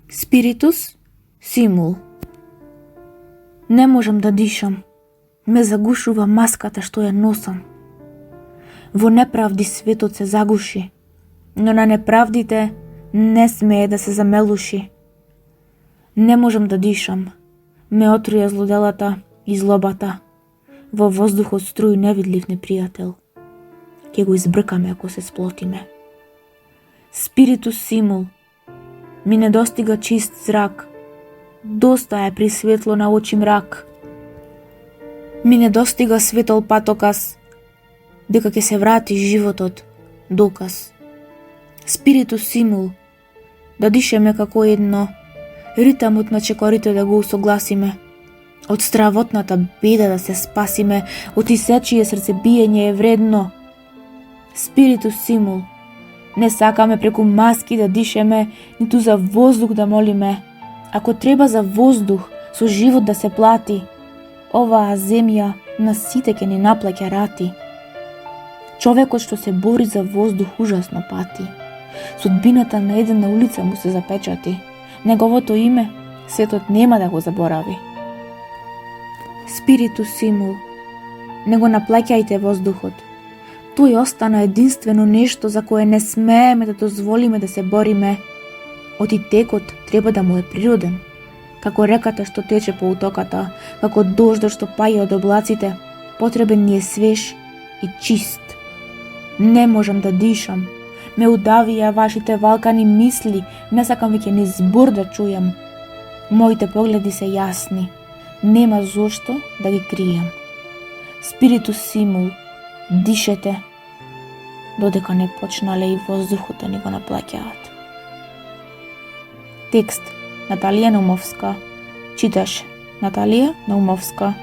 Спиритус симул. Не можам да дишам. Ме загушува маската што ја носам. Во неправди светот се загуши, но на неправдите не смее да се замелуши. Не можам да дишам. Ме отруја злоделата и злобата. Во воздухот струи невидлив непријател. Ке го избркаме ако се сплотиме. Спиритус симул. Ми не достига чист зрак. Доста е при светло на очи мрак. Ми не достига светол патокас, дека ќе се врати животот, доказ. Спиритус симул. Да дишеме како едно, ритамот на чекорите да го усогласиме, од стравотната беда да се спасиме, од исечие срцебиење е вредно. Спиритус симул. Не сакаме преку маски да дишеме, ниту за воздух да молиме. Ако треба за воздух, со живот да се плати, оваа земја на сите ќе ни наплаќа рати. Човекот што се бори за воздух ужасно пати. Судбината на една улица му се запечати. Неговото име светот нема да го заборави. Спиритус симул. Не го наплаќајте воздухот. Тој остана единствено нешто за кое не смееме да дозволиме да се бориме. Отитекот треба да му е природен, како реката што тече по утоката, како дождот што паѓа од облаците, потребен ни е свеж и чист. Не можам да дишам. Ме удавија вашите валкани мисли, не сакам веќе ни збор да чујам. Моите погледи се јасни, нема зошто да ги кријам. Спиритус симул, дишете, додека не почнале и воздухот да ни го наплаќаат. Текст Наталија Наумовска. Читаш Наталија Наумовска.